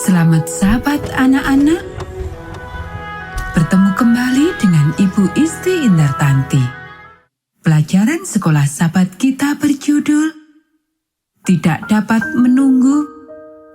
Selamat sahabat anak-anak, bertemu kembali dengan Ibu Isti Indartanti. Pelajaran sekolah sahabat kita berjudul Tidak Dapat Menunggu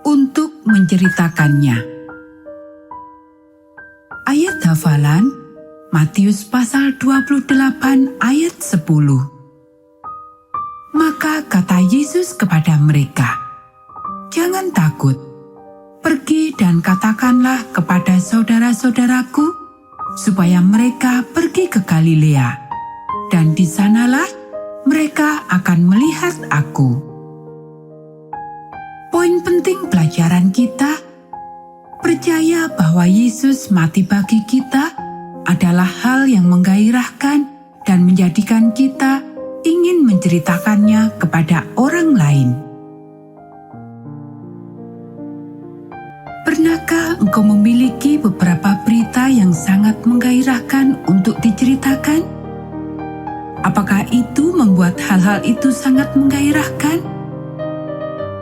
untuk Menceritakannya. Ayat hafalan Matius pasal 28 ayat 10. Maka kata Yesus kepada mereka, "Jangan takut. Pergi dan katakanlah kepada saudara-saudaraku supaya mereka pergi ke Galilea, dan di sanalah mereka akan melihat aku." Poin penting pelajaran kita, percaya bahwa Yesus mati bagi kita adalah hal yang menggairahkan dan menjadikan kita ingin menceritakannya kepada orang lain. Pernahkah engkau memiliki beberapa berita yang sangat menggairahkan untuk diceritakan? Apakah itu membuat hal-hal itu sangat menggairahkan?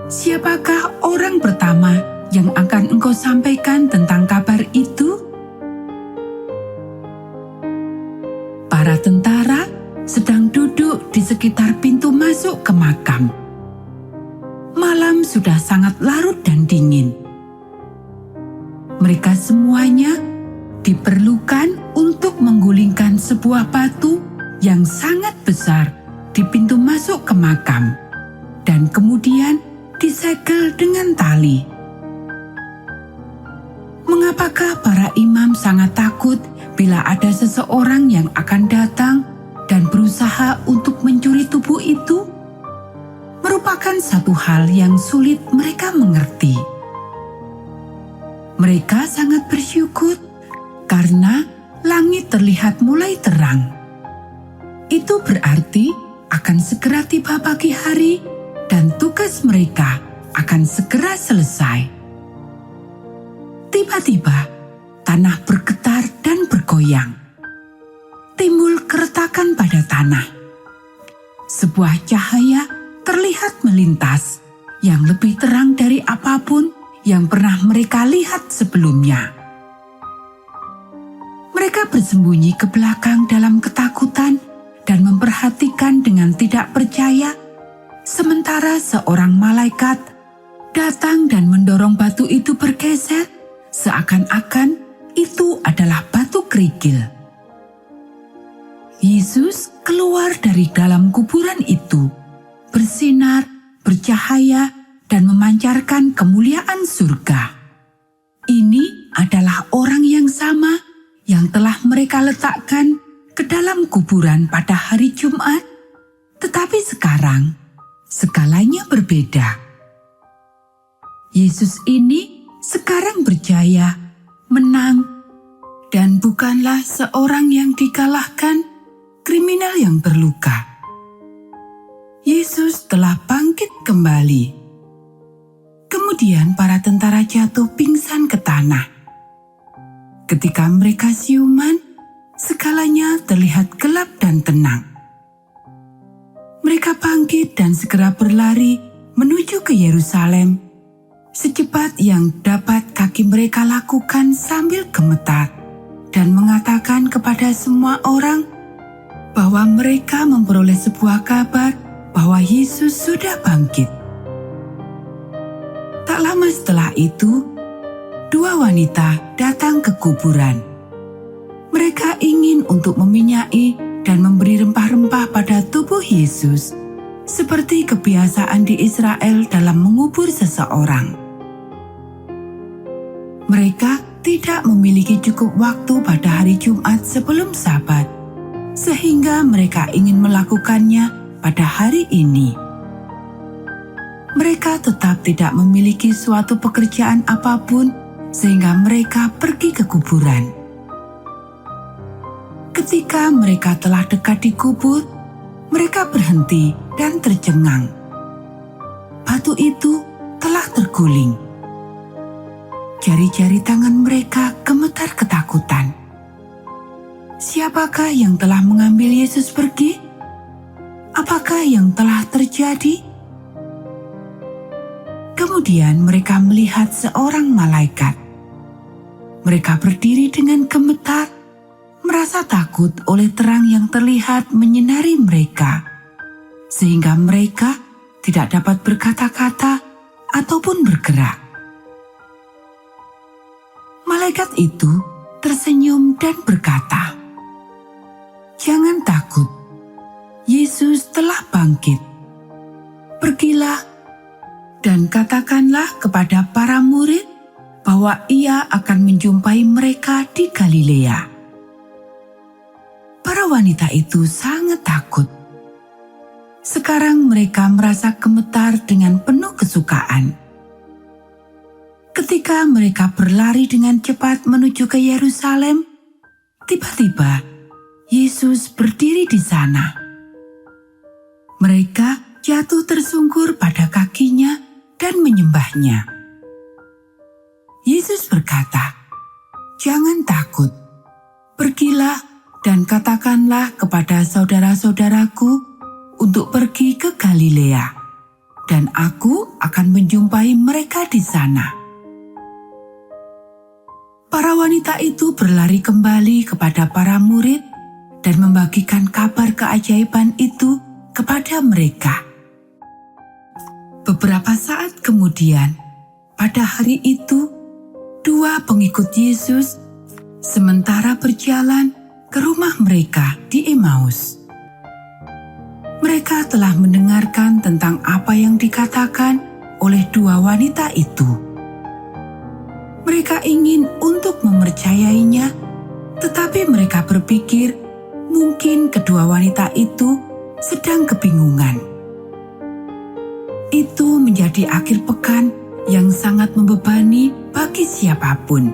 Siapakah orang pertama yang akan engkau sampaikan tentang kabar itu? Para tentara sedang duduk di sekitar pintu masuk ke makam. Malam sudah sangat larut dan dingin. Mereka semuanya diperlukan untuk menggulingkan sebuah batu yang sangat besar di pintu masuk ke makam, dan kemudian disegel dengan tali. Mengapakah para imam sangat takut bila ada seseorang yang akan datang dan berusaha untuk mencuri tubuh itu? Merupakan satu hal yang sulit mereka mengerti. Mereka sangat bersyukur karena langit terlihat mulai terang. Itu berarti akan segera tiba pagi hari dan tugas mereka akan segera selesai. Tiba-tiba, tanah bergetar dan bergoyang. Timbul keretakan pada tanah. Sebuah cahaya terlihat melintas yang lebih terang dari apapun yang pernah mereka lihat sebelumnya. Mereka bersembunyi ke belakang dalam ketakutan dan memperhatikan dengan tidak percaya, sementara seorang malaikat datang dan mendorong batu itu bergeser, seakan-akan itu adalah batu kerikil. Yesus keluar dari dalam kuburan itu, bersinar, bercahaya, dan memancarkan kemuliaan surga. Ini adalah orang yang sama yang telah mereka letakkan ke dalam kuburan pada hari Jumat, tetapi sekarang skalanya berbeda. Yesus ini sekarang berjaya, menang, dan bukanlah seorang yang dikalahkan, kriminal yang terluka. Yesus telah bangkit kembali. Kemudian para tentara jatuh pingsan ke tanah. Ketika mereka siuman, segalanya terlihat gelap dan tenang. Mereka bangkit dan segera berlari menuju ke Yerusalem, secepat yang dapat kaki mereka lakukan sambil gemetar, dan mengatakan kepada semua orang bahwa mereka memperoleh sebuah kabar bahwa Yesus sudah bangkit. Tak lama setelah itu, dua wanita datang ke kuburan. Mereka ingin untuk meminyai dan memberi rempah-rempah pada tubuh Yesus, seperti kebiasaan di Israel dalam mengubur seseorang. Mereka tidak memiliki cukup waktu pada hari Jumat sebelum Sabat, sehingga mereka ingin melakukannya pada hari ini. Mereka tetap tidak memiliki suatu pekerjaan apapun, sehingga mereka pergi ke kuburan. Ketika mereka telah dekat di kubur, mereka berhenti dan tercengang. Batu itu telah terguling. Jari-jari tangan mereka gemetar ketakutan. Siapakah yang telah mengambil Yesus pergi? Apakah yang telah terjadi? Kemudian mereka melihat seorang malaikat. Mereka berdiri dengan gemetar, merasa takut oleh terang yang terlihat menyinari mereka, sehingga mereka tidak dapat berkata-kata ataupun bergerak. Malaikat itu tersenyum dan berkata, "Jangan takut, Yesus telah bangkit. Pergilah dan katakanlah kepada para murid bahwa Ia akan menjumpai mereka di Galilea." Para wanita itu sangat takut. Sekarang mereka merasa gemetar dengan penuh kesukaan. Ketika mereka berlari dengan cepat menuju ke Yerusalem, tiba-tiba Yesus berdiri di sana. Mereka jatuh tersungkur pada kakinya dan menyembahnya. Yesus berkata, "Jangan takut. Pergilah dan katakanlah kepada saudara-saudaraku untuk pergi ke Galilea, dan aku akan menjumpai mereka di sana." Para wanita itu berlari kembali kepada para murid dan membagikan kabar keajaiban itu kepada mereka. Beberapa saat kemudian, pada hari itu, 2 pengikut Yesus sementara berjalan ke rumah mereka di Emmaus. Mereka telah mendengarkan tentang apa yang dikatakan oleh 2 wanita itu. Mereka ingin untuk mempercayainya, tetapi mereka berpikir mungkin kedua wanita itu sedang kebingungan. Itu menjadi akhir pekan yang sangat membebani bagi siapapun.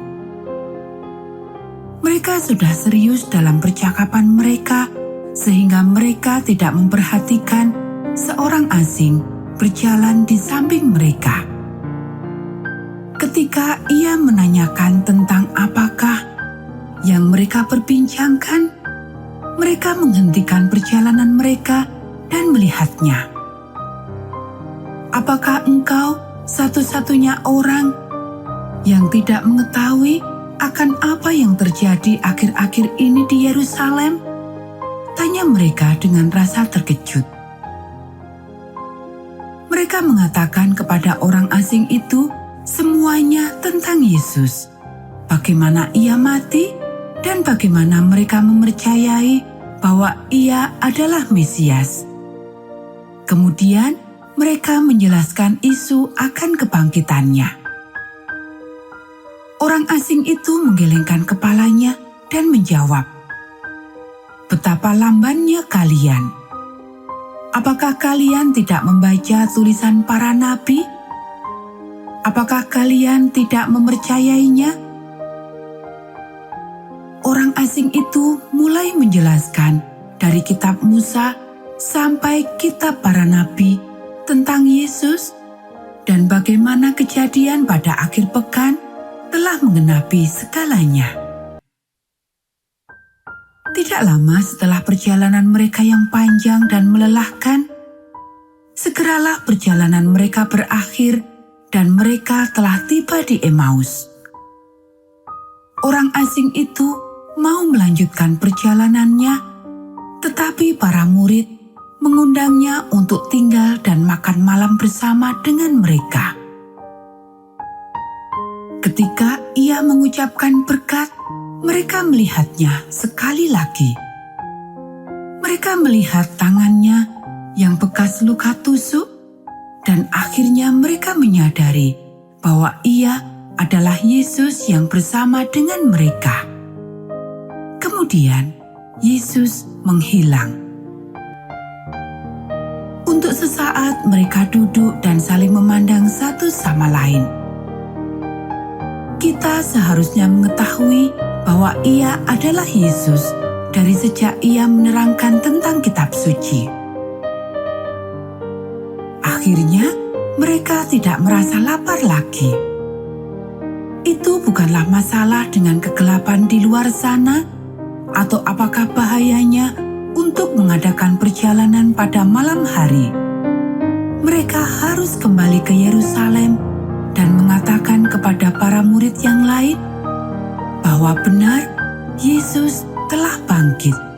Mereka sudah serius dalam percakapan mereka, sehingga mereka tidak memperhatikan seorang asing berjalan di samping mereka. Ketika ia menanyakan tentang apakah yang mereka perbincangkan, mereka menghentikan perjalanan mereka dan melihatnya. "Apakah engkau satu-satunya orang yang tidak mengetahui akan apa yang terjadi akhir-akhir ini di Yerusalem?" tanya mereka dengan rasa terkejut. Mereka mengatakan kepada orang asing itu semuanya tentang Yesus, bagaimana Ia mati dan bagaimana mereka mempercayai bahwa Ia adalah Mesias. Kemudian mereka menjelaskan isu akan kebangkitannya. Orang asing itu menggelengkan kepalanya dan menjawab, "Betapa lambannya kalian. Apakah kalian tidak membaca tulisan para nabi? Apakah kalian tidak mempercayainya?" Orang asing itu mulai menjelaskan dari kitab Musa sampai kitab para nabi tentang Yesus dan bagaimana kejadian pada akhir pekan telah menggenapi segalanya. Tidak lama setelah perjalanan mereka yang panjang dan melelahkan, segeralah perjalanan mereka berakhir dan mereka telah tiba di Emmaus. Orang asing itu mau melanjutkan perjalanannya, tetapi para murid mengundangnya untuk tinggal dan makan malam bersama dengan mereka. Ketika ia mengucapkan berkat, mereka melihatnya sekali lagi. Mereka melihat tangannya yang bekas luka tusuk, dan akhirnya mereka menyadari bahwa ia adalah Yesus yang bersama dengan mereka. Kemudian Yesus menghilang. Untuk sesaat mereka duduk dan saling memandang satu sama lain. Kita seharusnya mengetahui bahwa ia adalah Yesus dari sejak ia menerangkan tentang kitab suci. Akhirnya mereka tidak merasa lapar lagi. Itu bukanlah masalah dengan kegelapan di luar sana, atau apakah bahayanya untuk mengadakan perjalanan pada malam hari. Mereka harus kembali ke Yerusalem dan mengatakan kepada para murid yang lain bahwa benar Yesus telah bangkit.